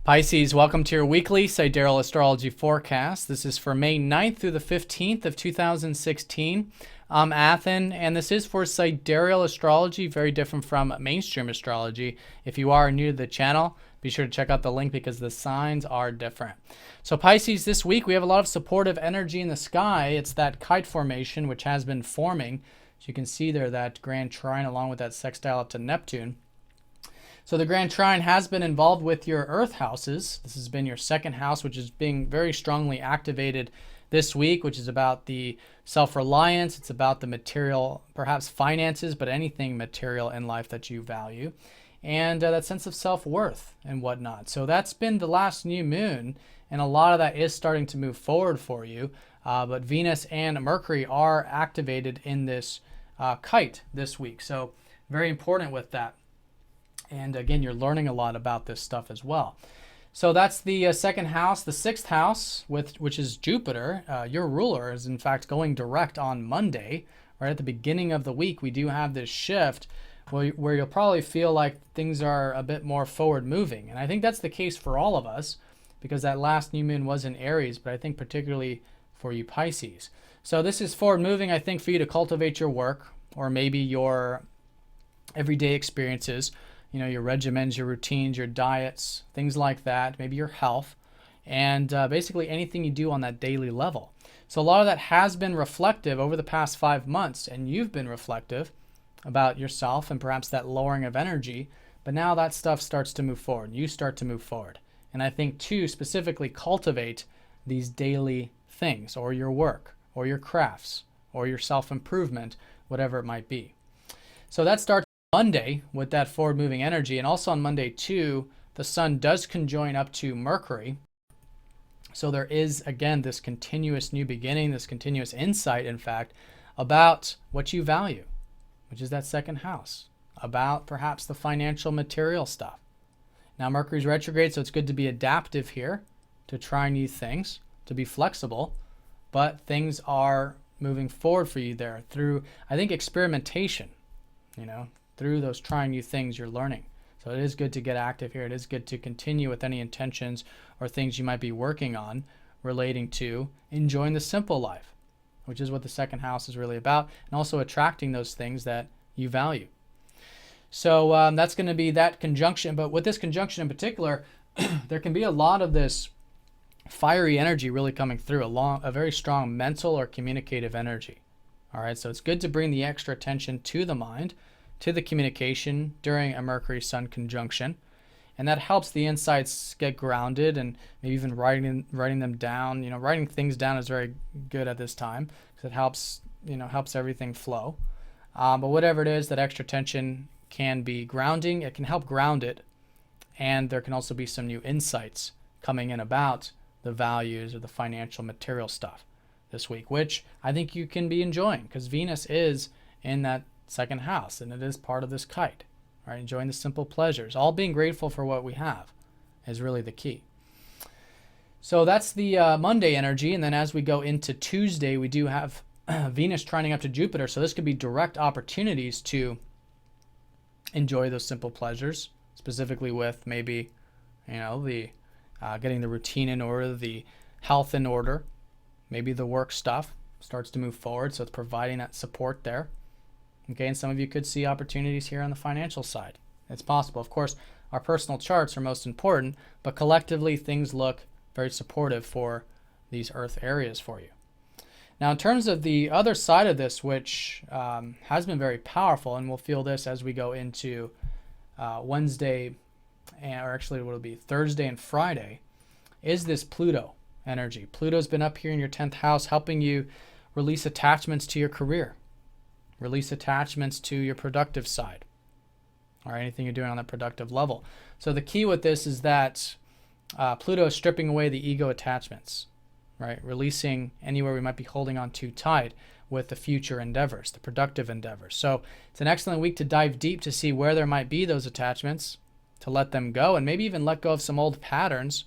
Pisces, welcome to your weekly Sidereal Astrology forecast. This is for May 9th through the 15th of 2016. I'm Athen, and this is for Sidereal Astrology, very different from mainstream astrology. If you are new to the channel, be sure to check out the link because the signs are different. So Pisces, this week we have a lot of supportive energy in the sky. It's that kite formation which has been forming. As you can see there, that grand trine along with that sextile up to Neptune. So the Grand Trine has been involved with your Earth houses. This has been your second house, which is being very strongly activated this week, which is about the self-reliance. It's about the material, perhaps finances, but anything material in life that you value. And that sense of self-worth and whatnot. So that's been the last new moon, and a lot of that is starting to move forward for you. But Venus and Mercury are activated in this kite this week. So very important with that. And again, you're learning a lot about this stuff as well. So that's the second house. The sixth house, which is Jupiter, your ruler, is in fact going direct on Monday. Right at the beginning of the week, we do have this shift where you'll probably feel like things are a bit more forward moving. And I think that's the case for all of us because that last new moon was in Aries, but I think particularly for you Pisces. So this is forward moving, I think, for you to cultivate your work or maybe your everyday experiences. You know, your regimens, your routines, your diets, things like that, maybe your health, and basically anything you do on that daily level. So a lot of that has been reflective over the past 5 months, and you've been reflective about yourself and perhaps that lowering of energy, but now that stuff starts to move forward. You start to move forward. And I think, too, specifically cultivate these daily things, or your work, or your crafts, or your self-improvement, whatever it might be. So that starts Monday with that forward moving energy, and also on Monday too, the sun does conjoin up to Mercury. So there is again this continuous new beginning, this continuous insight, in fact, about what you value, which is that second house, about perhaps the financial material stuff. Now Mercury's retrograde, so it's good to be adaptive here, to try new things, to be flexible, but things are moving forward for you there through, I think, experimentation, through those trying new things you're learning. So it is good to get active here. It is good to continue with any intentions or things you might be working on relating to enjoying the simple life, which is what the second house is really about, and also attracting those things that you value. So that's going to be that conjunction. But with this conjunction in particular, there can be a lot of this fiery energy really coming through, a very strong mental or communicative energy. All right, so it's good to bring the extra attention to the mind, to the communication during a Mercury-Sun conjunction, and that helps the insights get grounded, and maybe even writing them down. Writing things down is very good at this time because it helps everything flow. But whatever it is, that extra tension can be grounding. It can help ground it, and there can also be some new insights coming in about the values or the financial material stuff this week, which I think you can be enjoying because Venus is in that second house, and it is part of this kite, right? Enjoying the simple pleasures, all being grateful for what we have is really the key. So that's the Monday energy, and then as we go into Tuesday, we do have Venus trining up to Jupiter, so this could be direct opportunities to enjoy those simple pleasures, specifically with maybe, the getting the routine in order, the health in order, maybe the work stuff starts to move forward, so it's providing that support there. Okay, and some of you could see opportunities here on the financial side. It's possible. Of course, our personal charts are most important, but collectively things look very supportive for these Earth areas for you. Now, in terms of the other side of this, which has been very powerful, and we'll feel this as we go into Wednesday, or actually what will be Thursday and Friday, is this Pluto energy. Pluto's been up here in your 10th house, helping you release attachments to your career. Release attachments to your productive side, or anything you're doing on that productive level. So the key with this is that Pluto is stripping away the ego attachments, right? Releasing anywhere we might be holding on too tight with the future endeavors, the productive endeavors. So it's an excellent week to dive deep to see where there might be those attachments, to let them go, and maybe even let go of some old patterns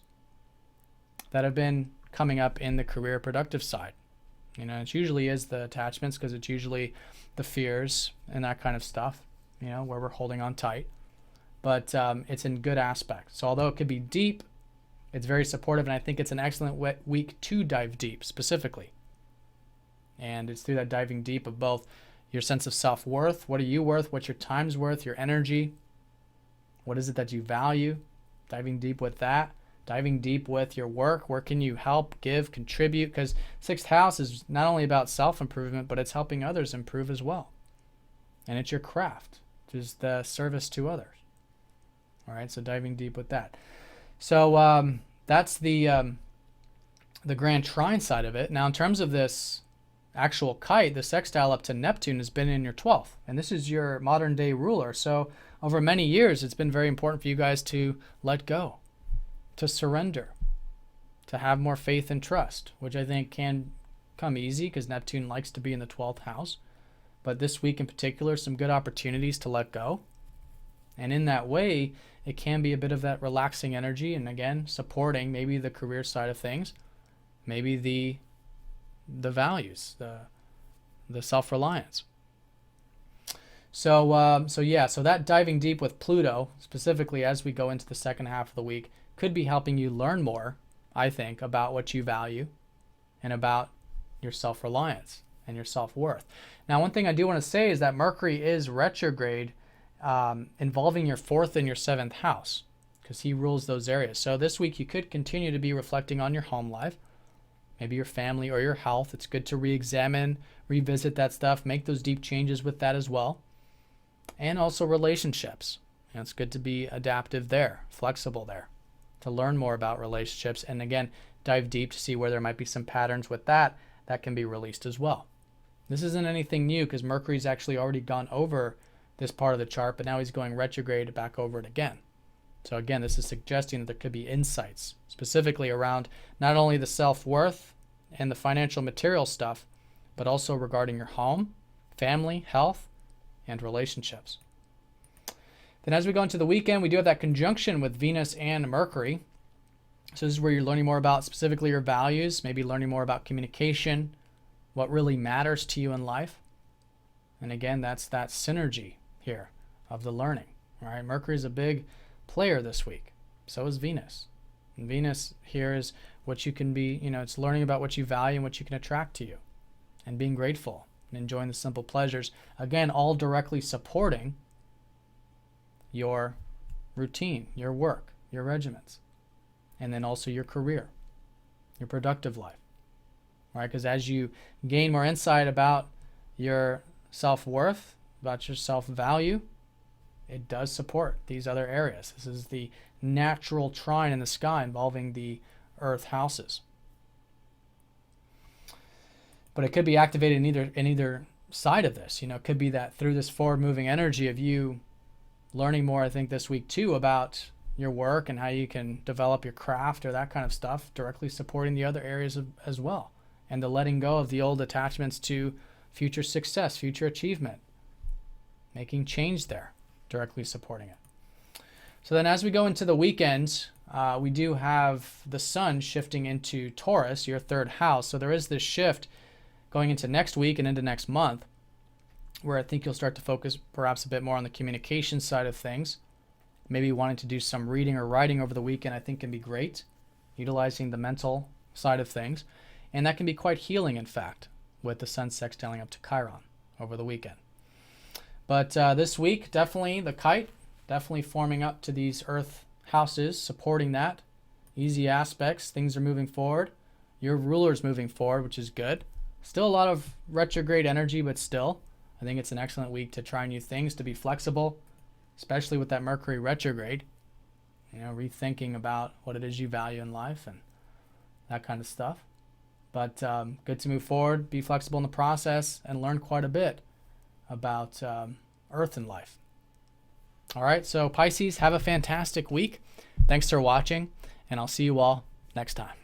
that have been coming up in the career productive side. It usually is the attachments because it's usually the fears and that kind of stuff, where we're holding on tight. But it's in good aspect. So although it could be deep, It's very supportive, and I think it's an excellent week to dive deep specifically. And it's through that diving deep of both your sense of self-worth. What are you worth? What's your time's worth? Your energy? What is it that you value? Diving deep with that. Diving deep with your work. Where can you help, give, contribute? Because 6th house is not only about self-improvement, but it's helping others improve as well. And it's your craft, which is the service to others. All right, so diving deep with that. So that's the grand trine side of it. Now, in terms of this actual kite, the sextile up to Neptune has been in your 12th, and this is your modern day ruler. So over many years, it's been very important for you guys to let go, to surrender, to have more faith and trust, which I think can come easy because Neptune likes to be in the 12th house. But this week in particular, some good opportunities to let go. And in that way, it can be a bit of that relaxing energy, and again, supporting maybe the career side of things, maybe the values, the self-reliance. So that diving deep with Pluto, specifically as we go into the second half of the week, could be helping you learn more, I think, about what you value and about your self-reliance and your self-worth. Now, one thing I do want to say is that Mercury is retrograde, involving your 4th and your 7th house, because he rules those areas. So this week you could continue to be reflecting on your home life, maybe your family or your health. It's good to re-examine, revisit that stuff, make those deep changes with that as well. And also relationships. And it's good to be adaptive there, flexible there, to learn more about relationships. And again, dive deep to see where there might be some patterns with that can be released as well. This isn't anything new because Mercury's actually already gone over this part of the chart, but now he's going retrograde back over it again. So again, this is suggesting that there could be insights specifically around not only the self-worth and the financial material stuff, but also regarding your home, family, health, and relationships. Then as we go into the weekend, we do have that conjunction with Venus and Mercury. So this is where you're learning more about specifically your values, maybe learning more about communication, what really matters to you in life. And again, that's that synergy here of the learning. All right, Mercury is a big player this week. So is Venus. And Venus here is what you can be, it's learning about what you value and what you can attract to you, and being grateful and enjoying the simple pleasures. Again, all directly supporting your routine, your work, your regimens, and then also your career, your productive life. Right? Because as you gain more insight about your self-worth, about your self-value, it does support these other areas. This is the natural trine in the sky involving the earth houses. But it could be activated in either side of this. It could be that through this forward-moving energy of you learning more, I think, this week too, about your work and how you can develop your craft or that kind of stuff, directly supporting the other areas as well. And the letting go of the old attachments to future success, future achievement, making change there, directly supporting it. So then as we go into the weekend, we do have the sun shifting into Taurus, your 3rd house. So there is this shift going into next week and into next month, where I think you'll start to focus perhaps a bit more on the communication side of things. Maybe wanting to do some reading or writing over the weekend, I think can be great, utilizing the mental side of things. And that can be quite healing, in fact, with the sun sextiling up to Chiron over the weekend. But this week, definitely the kite, definitely forming up to these earth houses, supporting that. Easy aspects, things are moving forward. Your ruler's moving forward, which is good. Still a lot of retrograde energy, but still, I think it's an excellent week to try new things, to be flexible, especially with that Mercury retrograde. Rethinking about what it is you value in life and that kind of stuff. But good to move forward, be flexible in the process, and learn quite a bit about Earth and life. All right, so Pisces, have a fantastic week. Thanks for watching, and I'll see you all next time.